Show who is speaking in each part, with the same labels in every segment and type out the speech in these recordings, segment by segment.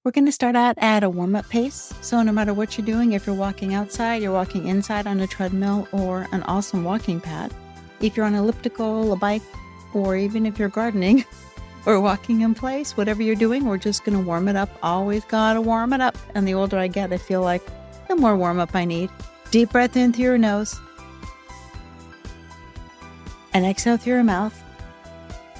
Speaker 1: We're going to start out at a warm-up pace. So no matter what you're doing, if you're walking outside, you're walking inside on a treadmill or an awesome walking pad, if you're on an elliptical, a bike, or even if you're gardening or walking in place, whatever you're doing, we're just going to warm it up. Always got to warm it up. And the older I get, I feel like the more warm-up I need. Deep breath in through your nose and exhale through your mouth.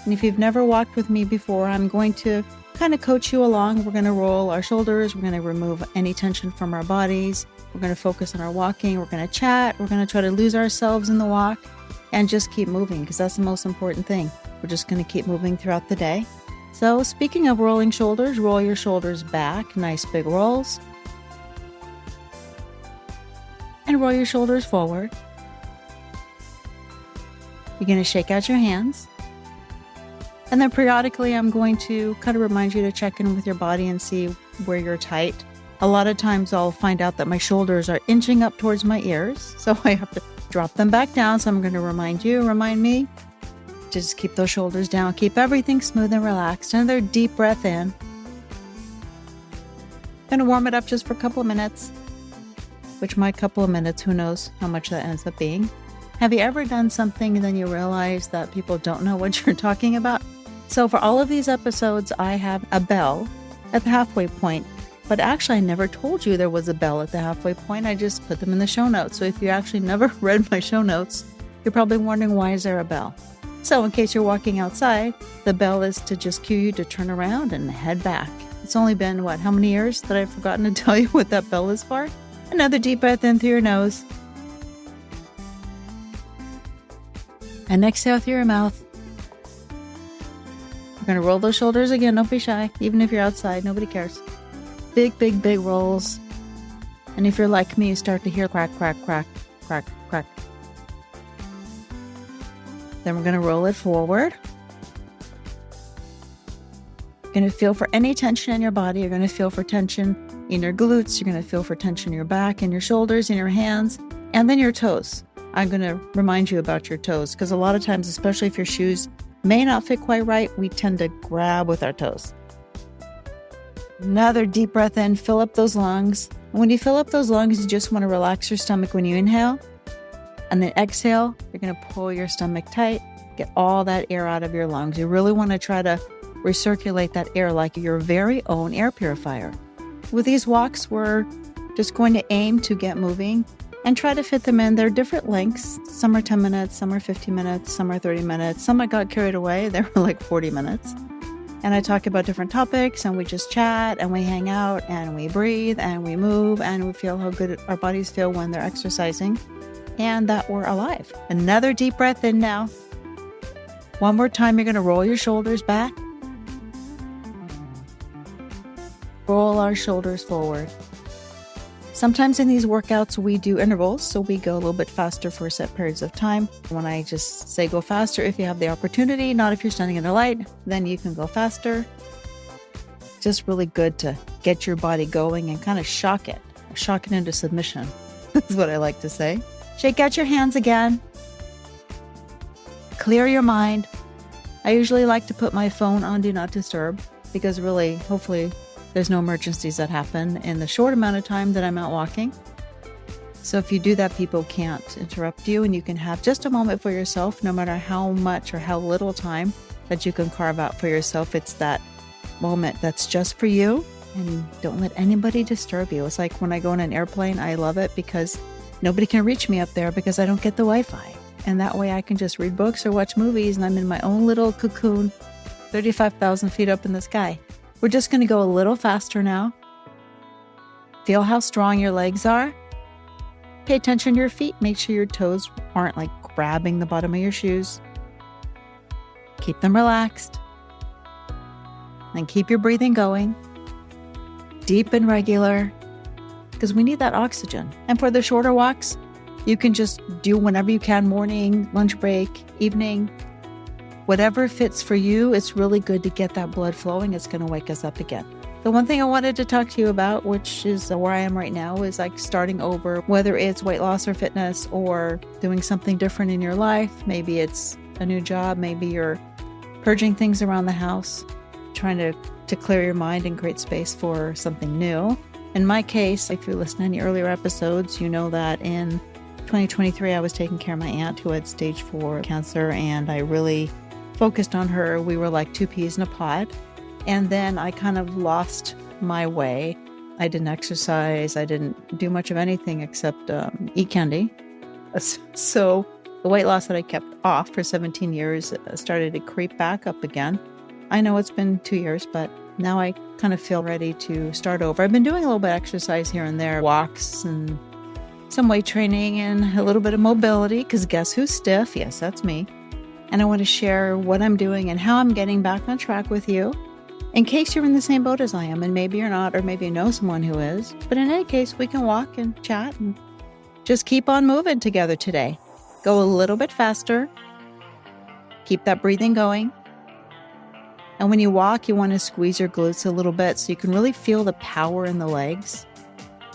Speaker 1: And if you've never walked with me before, I'm going to kind of coach you along. We're going to roll our shoulders. We're going to remove any tension from our bodies. We're going to focus on our walking. We're going to chat. We're going to try to lose ourselves in the walk and just keep moving because that's the most important thing. We're just going to keep moving throughout the day. So speaking of rolling shoulders, roll your shoulders back. Nice big rolls. And roll your shoulders forward. You're going to shake out your hands. And then periodically, I'm going to kind of remind you to check in with your body and see where you're tight. A lot of times I'll find out that my shoulders are inching up towards my ears, so I have to drop them back down. So I'm going to remind me to just keep those shoulders down. Keep everything smooth and relaxed. Another deep breath in. Going to warm it up just for a couple of minutes, which my couple of minutes, who knows how much that ends up being. Have you ever done something and then you realize that people don't know what you're talking about? So for all of these episodes, I have a bell at the halfway point. But actually, I never told you there was a bell at the halfway point. I just put them in the show notes. So if you actually never read my show notes, you're probably wondering, why is there a bell? So in case you're walking outside, the bell is to just cue you to turn around and head back. It's only been, how many years that I've forgotten to tell you what that bell is for? Another deep breath in through your nose. And exhale through your mouth. We're going to roll those shoulders again. Don't be shy. Even if you're outside, nobody cares. Big, big, big rolls. And if you're like me, you start to hear crack, crack, crack, crack, crack. Then we're going to roll it forward. You're going to feel for any tension in your body. You're going to feel for tension in your glutes. You're going to feel for tension in your back and your shoulders and your hands. And then your toes. I'm going to remind you about your toes because a lot of times, especially if your shoes may not fit quite right, we tend to grab with our toes. Another deep breath in, fill up those lungs. When you fill up those lungs, you just want to relax your stomach when you inhale. And then exhale, you're going to pull your stomach tight, get all that air out of your lungs. You really want to try to recirculate that air like your very own air purifier. With these walks, we're just going to aim to get moving and try to fit them in. They're different lengths. Some are 10 minutes, some are 50 minutes, some are 30 minutes. Some I got carried away. They were like 40 minutes. And I talk about different topics and we just chat and we hang out and we breathe and we move and we feel how good our bodies feel when they're exercising and that we're alive. Another deep breath in now. One more time, you're going to roll your shoulders back. Roll our shoulders forward. Sometimes in these workouts, we do intervals, so we go a little bit faster for set periods of time. When I just say go faster, if you have the opportunity, not if you're standing in a light, then you can go faster. Just really good to get your body going and kind of shock it into submission. That's what I like to say. Shake out your hands again. Clear your mind. I usually like to put my phone on Do Not Disturb because really, hopefully, there's no emergencies that happen in the short amount of time that I'm out walking. So if you do that, people can't interrupt you and you can have just a moment for yourself, no matter how much or how little time that you can carve out for yourself. It's that moment that's just for you and don't let anybody disturb you. It's like when I go in an airplane, I love it because nobody can reach me up there because I don't get the Wi-Fi. And that way I can just read books or watch movies and I'm in my own little cocoon, 35,000 feet up in the sky. We're just going to go a little faster now. Feel how strong your legs are. Pay attention to your feet. Make sure your toes aren't like grabbing the bottom of your shoes. Keep them relaxed. And keep your breathing going. Deep and regular. Because we need that oxygen. And for the shorter walks, you can just do whenever you can, morning, lunch break, evening. Whatever fits for you, it's really good to get that blood flowing. It's going to wake us up again. The one thing I wanted to talk to you about, which is where I am right now, is like starting over, whether it's weight loss or fitness or doing something different in your life. Maybe it's a new job. Maybe you're purging things around the house, trying to to clear your mind and create space for something new. In my case, if you listen to any earlier episodes, you know that in 2023, I was taking care of my aunt who had stage 4 cancer, and I really focused on her. We were like two peas in a pod. And then I kind of lost my way. I didn't exercise. I didn't do much of anything except eat candy. So the weight loss that I kept off for 17 years started to creep back up again. I know it's been 2 years, but now I kind of feel ready to start over. I've been doing a little bit of exercise here and there, walks and some weight training and a little bit of mobility, because guess who's stiff? Yes, that's me. And I want to share what I'm doing and how I'm getting back on track with you, in case you're in the same boat as I am, and maybe you're not, or maybe you know someone who is. But in any case, we can walk and chat and just keep on moving together today. Go a little bit faster. Keep that breathing going. And when you walk, you want to squeeze your glutes a little bit so you can really feel the power in the legs.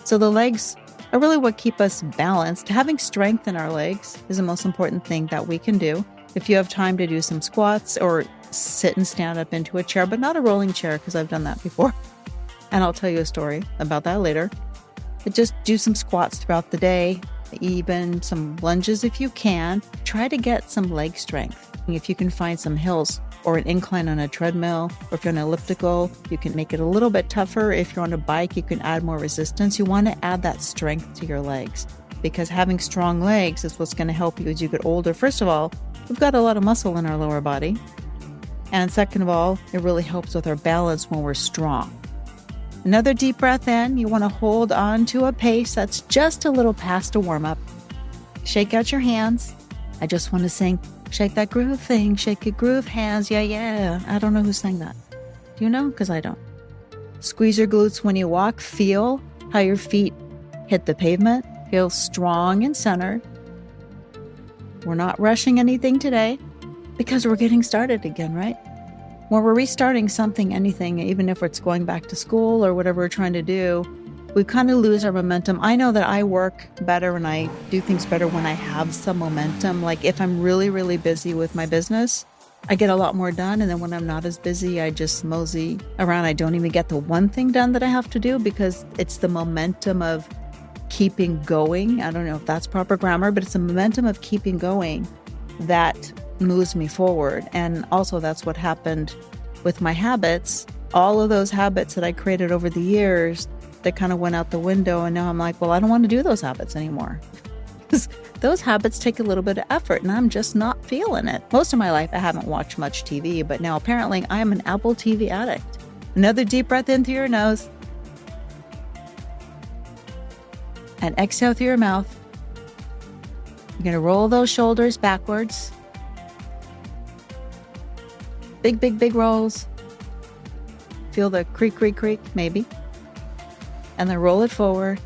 Speaker 1: So the legs are really what keep us balanced. Having strength in our legs is the most important thing that we can do. If you have time to do some squats or sit and stand up into a chair, but not a rolling chair, because I've done that before. And I'll tell you a story about that later. But just do some squats throughout the day, even some lunges if you can. Try to get some leg strength. If you can find some hills or an incline on a treadmill, or if you're on an elliptical, you can make it a little bit tougher. If you're on a bike, you can add more resistance. You want to add that strength to your legs, because having strong legs is what's going to help you as you get older. First of all, we've got a lot of muscle in our lower body. And second of all, it really helps with our balance when we're strong. Another deep breath in. You want to hold on to a pace that's just a little past a warm-up. Shake out your hands. I just want to sing, shake that groove thing, shake your groove hands, yeah, yeah. I don't know who sang that. Do you know? Because I don't. Squeeze your glutes when you walk. Feel how your feet hit the pavement. Feel strong and centered. We're not rushing anything today because we're getting started again, right? When we're restarting something, anything, even if it's going back to school or whatever we're trying to do, we kind of lose our momentum. I know that I work better and I do things better when I have some momentum. Like if I'm really, really busy with my business, I get a lot more done. And then when I'm not as busy, I just mosey around. I don't even get the one thing done that I have to do, because it's the momentum of keeping going. I don't know if that's proper grammar, but it's the momentum of keeping going that moves me forward. And also that's what happened with my habits. All of those habits that I created over the years, that kind of went out the window. And now I'm like, well, I don't want to do those habits anymore. Because those habits take a little bit of effort and I'm just not feeling it. Most of my life, I haven't watched much TV, but now apparently I am an Apple TV addict. Another deep breath in through your nose. And exhale through your mouth. You're going to roll those shoulders backwards. Big, big, big rolls. Feel the creak, creak, creak, maybe. And then roll it forward.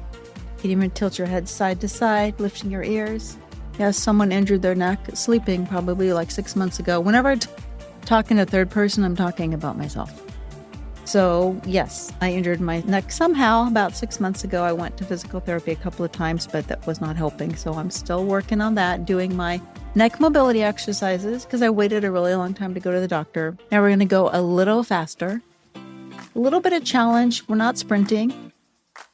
Speaker 1: You can even tilt your head side to side, lifting your ears. Yes, someone injured their neck sleeping probably like 6 months ago. Whenever I talk in a third person, I'm talking about myself. So yes, I injured my neck somehow about 6 months ago. I went to physical therapy a couple of times, but that was not helping. So I'm still working on that, doing my neck mobility exercises because I waited a really long time to go to the doctor. Now we're going to go a little faster. A little bit of challenge. We're not sprinting.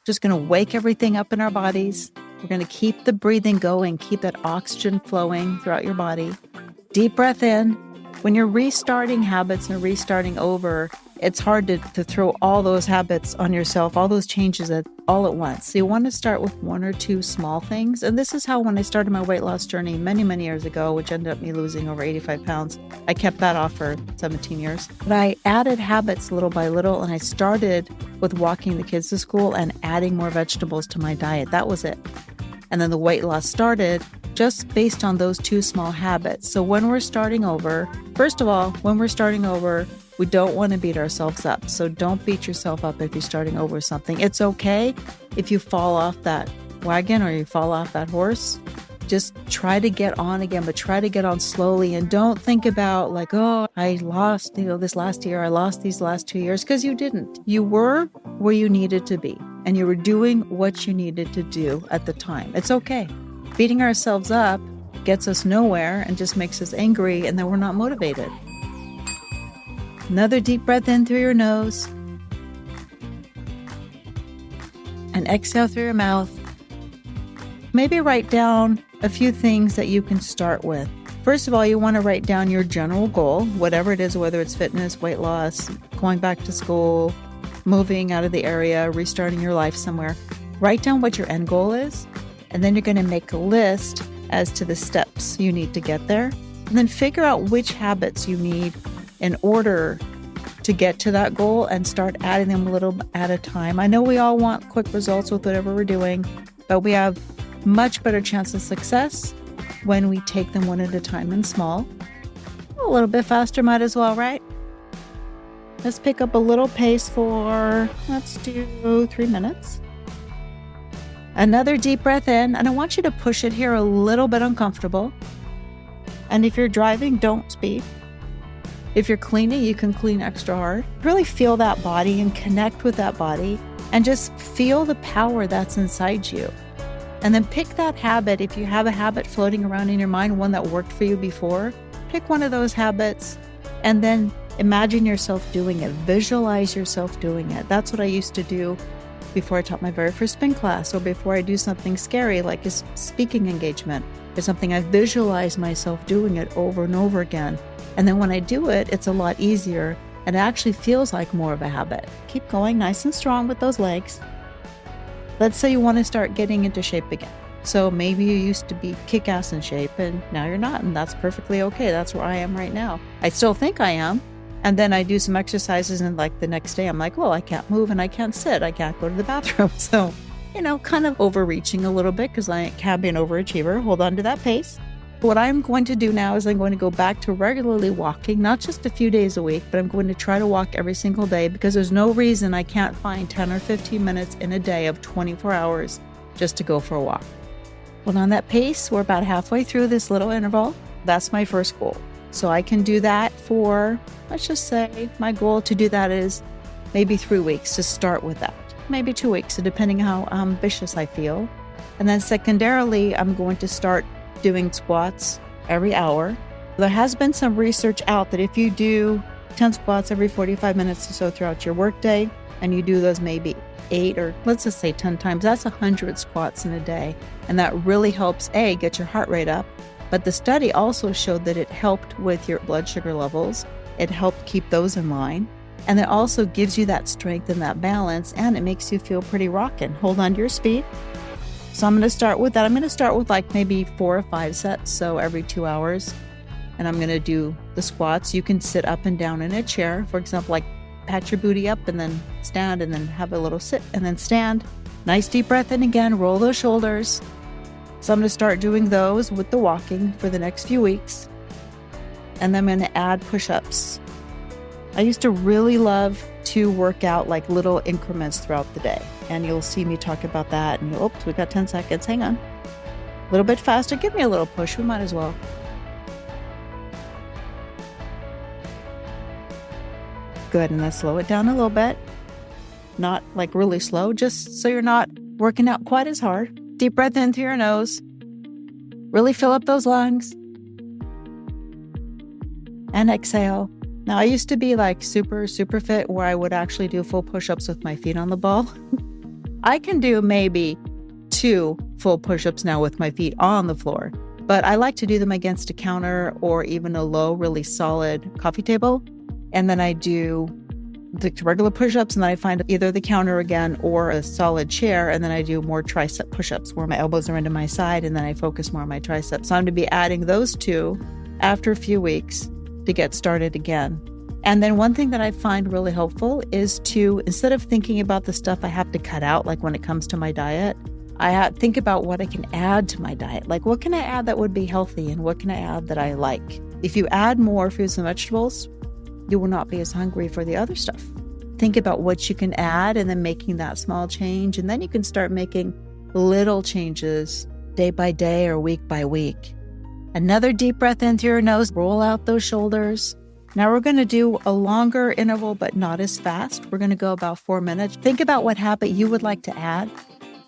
Speaker 1: Just going to wake everything up in our bodies. We're going to keep the breathing going, keep that oxygen flowing throughout your body. Deep breath in. When you're restarting habits and restarting over, it's hard to throw all those habits on yourself, all those changes all at once. So you want to start with one or two small things. And this is how when I started my weight loss journey many, many years ago, which ended up me losing over 85 pounds, I kept that off for 17 years. But I added habits little by little, and I started with walking the kids to school and adding more vegetables to my diet. That was it. And then the weight loss started just based on those two small habits. So when we're starting over, first of all, when we're starting over, we don't want to beat ourselves up. So don't beat yourself up if you're starting over something. It's okay if you fall off that wagon or you fall off that horse. Just try to get on again, but try to get on slowly. And don't think about like, oh, I lost, this last year, I lost these last 2 years, because you didn't. You were where you needed to be, and you were doing what you needed to do at the time. It's okay. Beating ourselves up gets us nowhere and just makes us angry, and then we're not motivated. Another deep breath in through your nose. And exhale through your mouth. Maybe write down a few things that you can start with. First of all, you want to write down your general goal, whatever it is, whether it's fitness, weight loss, going back to school, moving out of the area, restarting your life somewhere. Write down what your end goal is, and then you're going to make a list as to the steps you need to get there, and then figure out which habits you need in order to get to that goal and start adding them a little at a time. I know we all want quick results with whatever we're doing, but we have much better chance of success when we take them one at a time and small. A little bit faster might as well, right? Let's pick up a little pace for, let's do 3 minutes. Another deep breath in, and I want you to push it here a little bit uncomfortable. And if you're driving, don't speed. If you're cleaning, you can clean extra hard. Really feel that body and connect with that body and just feel the power that's inside you. And then pick that habit. If you have a habit floating around in your mind, one that worked for you before, pick one of those habits and then imagine yourself doing it. Visualize yourself doing it. That's what I used to do before I taught my very first spin class, or before I do something scary like a speaking engagement or something. I visualize myself doing it over and over again. And then when I do it, it's a lot easier and it actually feels like more of a habit. Keep going nice and strong with those legs. Let's say you want to start getting into shape again. So maybe you used to be kick-ass in shape and now you're not, and that's perfectly okay. That's where I am right now. I still think I am. And then I do some exercises and like the next day I'm like, well, I can't move and I can't sit. I can't go to the bathroom. So, kind of overreaching a little bit because I can be an overachiever. Hold on to that pace. What I'm going to do now is I'm going to go back to regularly walking, not just a few days a week, but I'm going to try to walk every single day because there's no reason I can't find 10 or 15 minutes in a day of 24 hours just to go for a walk. Well, on that pace, we're about halfway through this little interval. That's my first goal. So I can do that for, let's just say my goal to do that is maybe 3 weeks to start with that. Maybe 2 weeks, depending how ambitious I feel. And then secondarily, I'm going to start doing squats every hour. There has been some research out that if you do 10 squats every 45 minutes or so throughout your workday, and you do those maybe 8 or let's just say 10 times, that's 100 squats in a day. And that really helps, A, get your heart rate up. But the study also showed that it helped with your blood sugar levels. It helped keep those in line. And it also gives you that strength and that balance, and it makes you feel pretty rockin'. Hold on to your speed. So I'm going to start with that. I'm going to start with like maybe 4 or 5 sets, so every 2 hours. And I'm going to do the squats. You can sit up and down in a chair. For example, like pat your booty up and then stand and then have a little sit and then stand. Nice deep breath in again. Roll those shoulders. So I'm going to start doing those with the walking for the next few weeks. And then I'm going to add push-ups. I used to really love to work out like little increments throughout the day. And you'll see me talk about that. And oops, we got 10 seconds. Hang on. A little bit faster. Give me a little push. We might as well. Good. And let's slow it down a little bit. Not like really slow, just so you're not working out quite as hard. Deep breath in through your nose. Really fill up those lungs. And exhale. Now, I used to be like super fit where I would actually do full push-ups with my feet on the ball. I can do maybe 2 full push-ups now with my feet on the floor, but I like to do them against a counter or even a low, really solid coffee table. And then I do the regular push-ups, and then I find either the counter again or a solid chair, and then I do more tricep push-ups where my elbows are into my side, and then I focus more on my triceps. So I'm going to be adding those 2 after a few weeks to get started again. And then one thing that I find really helpful is to, instead of thinking about the stuff I have to cut out, like when it comes to my diet, I think about what I can add to my diet. Like, what can I add that would be healthy, and what can I add that I like? If you add more fruits and vegetables, you will not be as hungry for the other stuff. Think about what you can add and then making that small change. And then you can start making little changes day by day or week by week. Another deep breath in through your nose. Roll out those shoulders. Now we're going to do a longer interval, but not as fast. We're going to go about 4 minutes. Think about what habit you would like to add,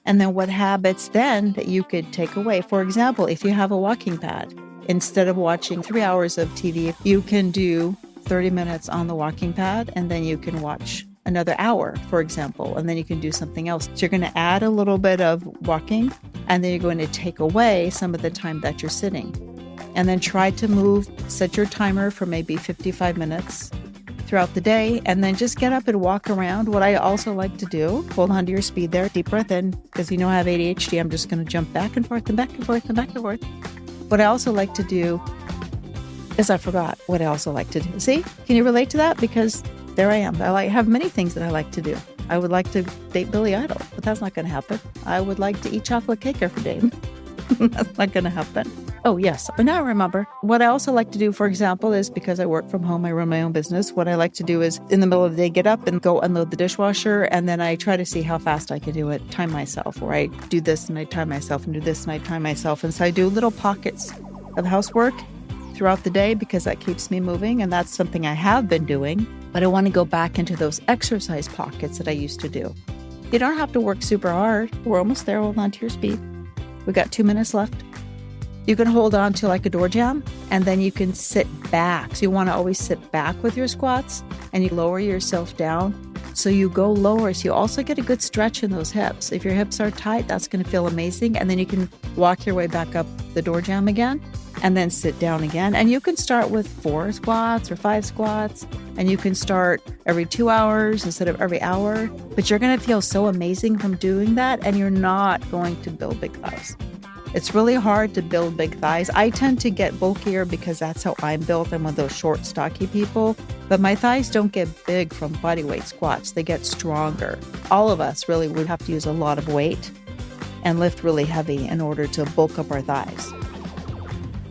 Speaker 1: and then what habits then that you could take away. For example, if you have a walking pad, instead of watching 3 hours of TV, you can do 30 minutes on the walking pad, and then you can watch another hour, for example, and then you can do something else. So you're going to add a little bit of walking, and then you're going to take away some of the time that you're sitting. And then try to move, set your timer for maybe 55 minutes throughout the day, and then just get up and walk around. What I also like to do, hold on to your speed there, deep breath in, because you know I have ADHD, I'm just going to jump back and forth and back and forth and back and forth. What I also like to do is I forgot what I also like to do. See, can you relate to that? Because there I am. I have many things that I like to do. I would like to date Billy Idol, but that's not going to happen. I would like to eat chocolate cake every day. That's not going to happen. Oh, yes. But now I remember. What I also like to do, for example, is because I work from home, I run my own business. What I like to do is in the middle of the day, get up and go unload the dishwasher. And then I try to see how fast I can do it, time myself, or I do this and I time myself and do this and I time myself. And so I do little pockets of housework throughout the day because that keeps me moving. And that's something I have been doing. But I want to go back into those exercise pockets that I used to do. You don't have to work super hard. We're almost there. Hold on to your speed. We got 2 minutes left. You can hold on to like a door jamb, and then you can sit back. So you want to always sit back with your squats, and you lower yourself down. So you go lower. So you also get a good stretch in those hips. If your hips are tight, that's going to feel amazing. And then you can walk your way back up the door jamb again, and then sit down again. And you can start with 4 squats or 5 squats, and you can start every 2 hours instead of every hour. But you're going to feel so amazing from doing that, and you're not going to build big thighs. It's really hard to build big thighs. I tend to get bulkier because that's how I'm built. I'm one of those short, stocky people. But my thighs don't get big from bodyweight squats. They get stronger. All of us really would have to use a lot of weight and lift really heavy in order to bulk up our thighs.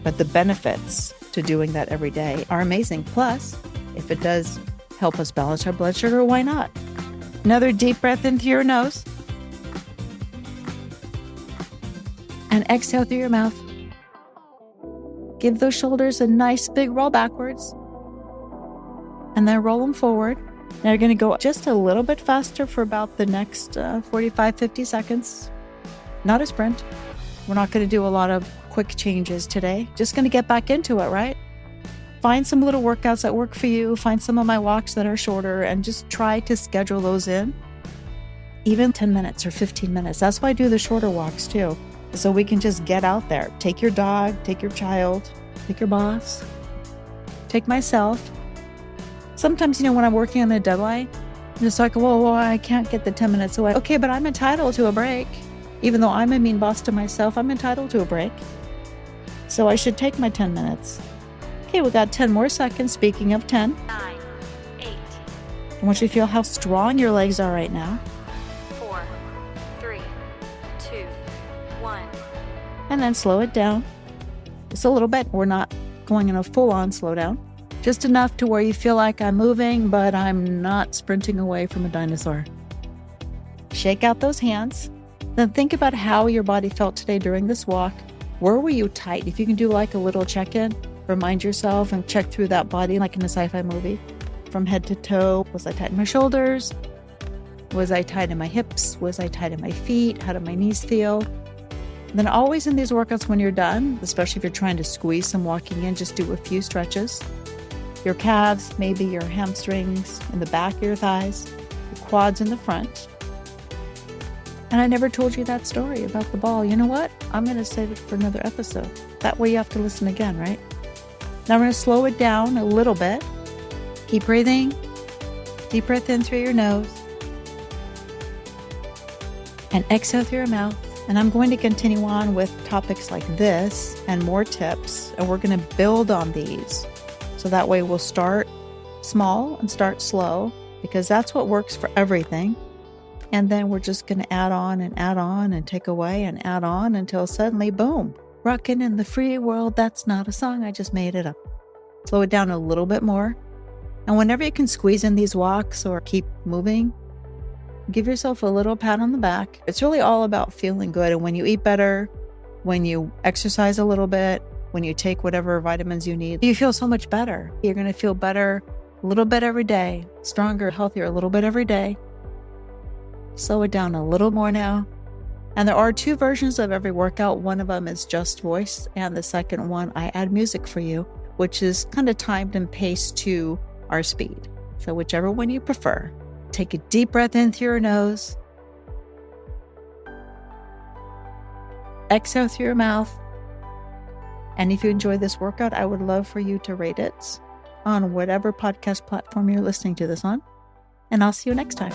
Speaker 1: But the benefits to doing that every day are amazing. Plus, if it does help us balance our blood sugar, why not? Another deep breath in through your nose. And exhale through your mouth. Give those shoulders a nice big roll backwards. And then roll them forward. Now you're going to go just a little bit faster for about the next 45, 50 seconds. Not a sprint. We're not going to do a lot of quick changes today. Just going to get back into it, right? Find some little workouts that work for you. Find some of my walks that are shorter and just try to schedule those in. Even 10 minutes or 15 minutes. That's why I do the shorter walks too. So we can just get out there. Take your dog, take your child, take your boss, take myself. Sometimes, when I'm working on a deadline, I'm just like, well, I can't get the 10 minutes away. Okay, but I'm entitled to a break. Even though I'm a mean boss to myself, I'm entitled to a break. So I should take my 10 minutes. Okay, we got 10 more seconds. Speaking of 10.
Speaker 2: 9, 8.
Speaker 1: I want you to feel how strong your legs are right now.
Speaker 2: 4, 3, 2, 1.
Speaker 1: And then slow it down. Just a little bit. We're not going in a full-on slowdown. Just enough to where you feel like I'm moving, but I'm not sprinting away from a dinosaur. Shake out those hands. Then think about how your body felt today during this walk. Where were you tight? If you can do like a little check-in, remind yourself and check through that body like in a sci-fi movie. From head to toe, was I tight in my shoulders? Was I tight in my hips? Was I tight in my feet? How did my knees feel? And then always in these workouts when you're done, especially if you're trying to squeeze some walking in, just do a few stretches. Your calves, maybe your hamstrings in the back of your thighs, your quads in the front. And I never told you that story about the ball. You know what? I'm going to save it for another episode. That way you have to listen again, right? Now we're going to slow it down a little bit. Keep breathing. Deep breath in through your nose. And exhale through your mouth. And I'm going to continue on with topics like this and more tips. And we're going to build on these. So that way we'll start small and start slow, because that's what works for everything. And then we're just going to add on and take away and add on until suddenly, boom, rockin' in the free world. That's not a song. I just made it up. Slow it down a little bit more. And whenever you can squeeze in these walks or keep moving, give yourself a little pat on the back. It's really all about feeling good. And when you eat better, when you exercise a little bit, when you take whatever vitamins you need, you feel so much better. You're going to feel better a little bit every day, stronger, healthier a little bit every day. Slow it down a little more now. And there are 2 versions of every workout. One of them is just voice, and the second one, I add music for you. which is kind of timed and paced to our speed. So whichever one you prefer. Take a deep breath in through your nose. Exhale through your mouth. And if you enjoy this workout, I would love for you to rate it on whatever podcast platform you're listening to this on. And I'll see you next time.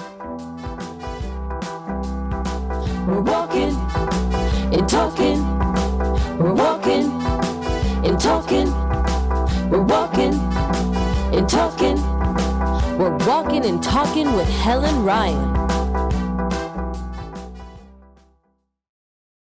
Speaker 3: We're walking and talking. We're walking and talking. We're walking and talking. We're walking and talking with Helen Ryan.